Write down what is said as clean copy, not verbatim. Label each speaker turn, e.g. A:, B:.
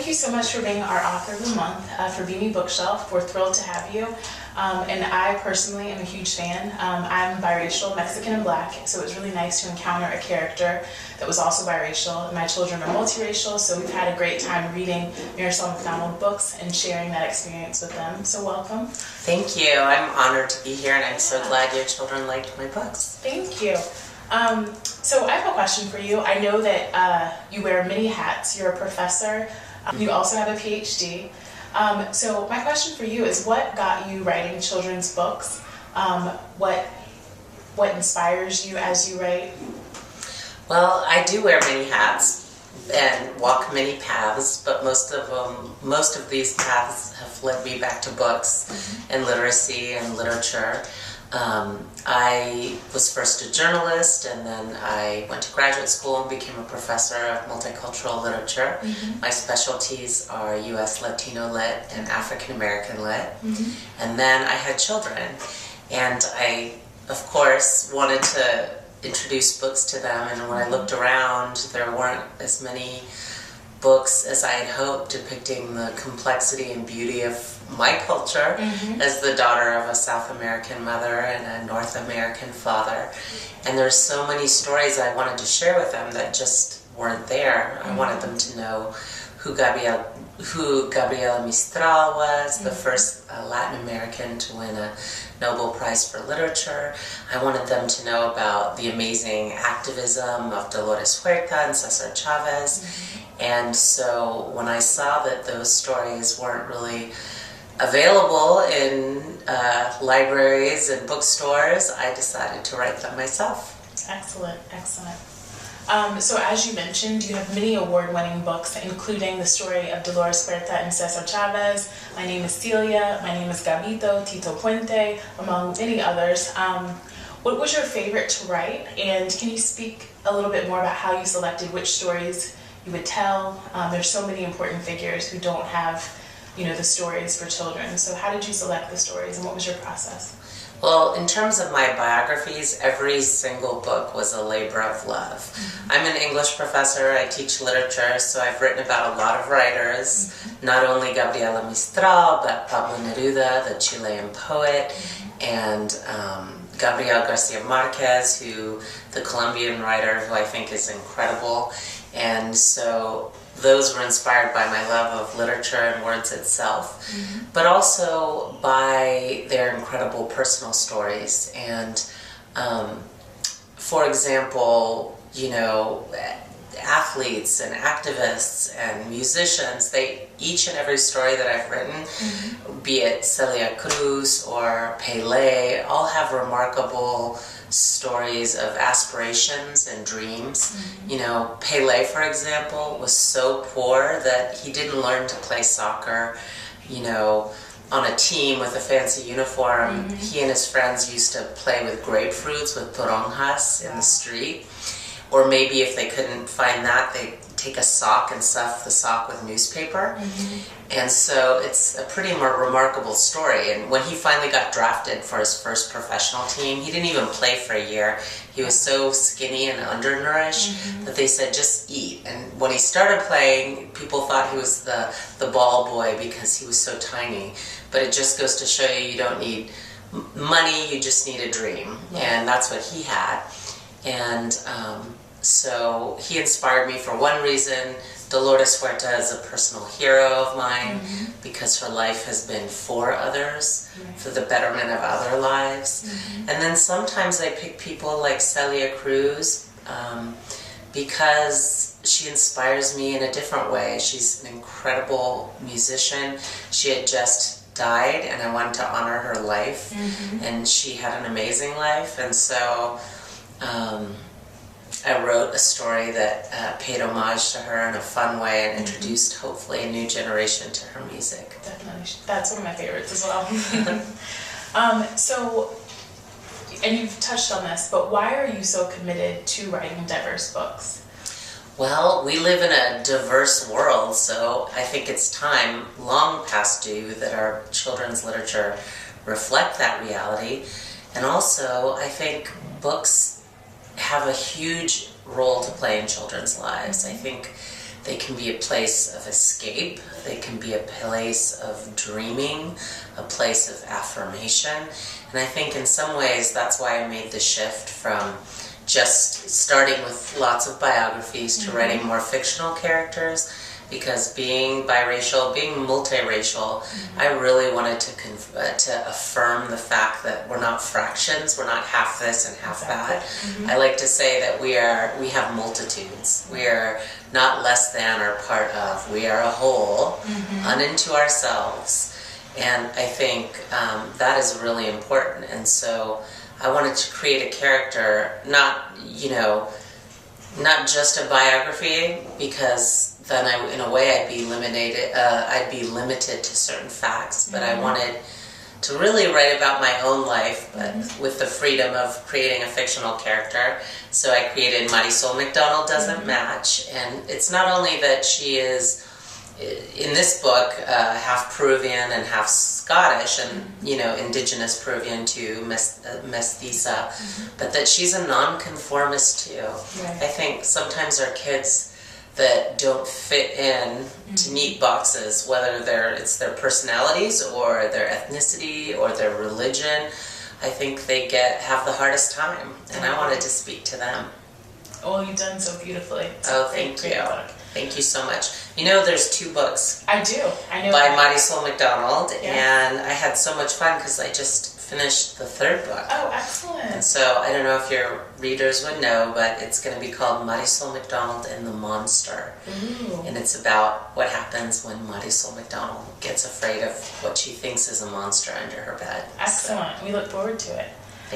A: thank you so much for being our Author of the Month for Beanie Bookshelf. We're thrilled to have you. And I personally am a huge fan. I'm biracial, Mexican and Black, so it was really nice to encounter a character that was also biracial. My children are multiracial, so we've had a great time reading Marisol McDonald books and sharing that experience with them. So welcome.
B: Thank you. I'm honored to be here, and I'm so glad your children liked my books.
A: Thank you. So I have a question for you. I know that you wear many hats. You're a professor. You also have a PhD. So my question for you is, what got you writing children's books? What inspires you as you write?
B: Well, I do wear many hats and walk many paths, but most of these paths have led me back to books and literacy and literature. I was first a journalist, and then I went to graduate school and became a professor of multicultural literature. My specialties are U.S. Latino lit and African American lit. And then I had children, and I, of course, wanted to introduce books to them, and when I looked around, there weren't as many books as I had hoped depicting the complexity and beauty of my culture as the daughter of a South American mother and a North American father. And there's so many stories I wanted to share with them that just weren't there. I wanted them to know who Gabriela Mistral was, the first Latin American to win a Nobel Prize for Literature. I wanted them to know about the amazing activism of Dolores Huerta and Cesar Chavez. And so when I saw that those stories weren't really available in libraries and bookstores, I decided to write them myself.
A: Excellent, excellent. So as you mentioned, you have many award-winning books, including the story of Dolores Huerta and Cesar Chavez, My Name is Celia, My Name is Gabito, Tito Puente, among many others. What was your favorite to write, and can you speak a little bit more about how you selected which stories you would tell? There's so many important figures who don't have, the stories for children. So how did you select the stories, and what was your process?
B: Well, in terms of my biographies, every single book was a labor of love. I'm an English professor, I teach literature, so I've written about a lot of writers, not only Gabriela Mistral, but Pablo Neruda, the Chilean poet, and Gabriel Garcia Marquez, the Colombian writer, who I think is incredible. And so those were inspired by my love of literature and words itself, but also by their incredible personal stories. And for example, athletes and activists and musicians, each and every story that I've written, be it Celia Cruz or Pelé, all have remarkable stories of aspirations and dreams. Pelé, for example, was so poor that he didn't learn to play soccer, on a team with a fancy uniform. He and his friends used to play with grapefruits, with toronjas in the street. Or maybe if they couldn't find that, they'd take a sock and stuff the sock with newspaper. And so it's a pretty remarkable story. And when he finally got drafted for his first professional team, he didn't even play for a year. He was so skinny and undernourished that they said, just eat. And when he started playing, people thought he was the ball boy because he was so tiny. But it just goes to show you don't need money, you just need a dream. And that's what he had. And so he inspired me for one reason. Dolores Huerta is a personal hero of mine because her life has been for others, for the betterment of other lives. And then sometimes I pick people like Celia Cruz because she inspires me in a different way. She's an incredible musician. She had just died, and I wanted to honor her life, and she had an amazing life. And so I wrote a story that paid homage to her in a fun way and introduced, hopefully, a new generation to her music.
A: Definitely. That's one of my favorites as well. And you've touched on this, but why are you so committed to writing diverse books?
B: Well, we live in a diverse world, so I think it's time, long past due, that our children's literature reflect that reality. And also, I think books have a huge role to play in children's lives. I think They can be a place of escape. They can be a place of dreaming, a place of affirmation. And I think in some ways that's why I made the shift from just starting with lots of biographies to writing more fictional characters, because being biracial, being multiracial, I really wanted to affirm the fact that we're not fractions, we're not half this and half that. I like to say that we have multitudes. We are not less than or part of. We are a whole, unto ourselves. And I think that is really important. And so I wanted to create a character, not just a biography, because then in a way I'd be limited to certain facts, but I wanted to really write about my own life, but with the freedom of creating a fictional character. So I created Marisol McDonald Doesn't Match, and it's not only that she is, in this book, half Peruvian and half Scottish, and indigenous Peruvian to mestiza, but that she's a nonconformist too. I think sometimes our kids that don't fit in to neat boxes, whether it's their personalities or their ethnicity or their religion, I think they have the hardest time, and I wanted to speak to them.
A: Well, you've done so beautifully.
B: Thank you. Thank you so much. There's 2 books.
A: I do. I know.
B: By Marisol McDonald, and I had so much fun because I just finished the 3rd book.
A: Oh, excellent.
B: And so I don't know if your readers would know, but it's going to be called Marisol McDonald and the Monster.
A: Ooh.
B: And it's about what happens when Marisol McDonald gets afraid of what she thinks is a monster under her bed.
A: Excellent. We look forward to it.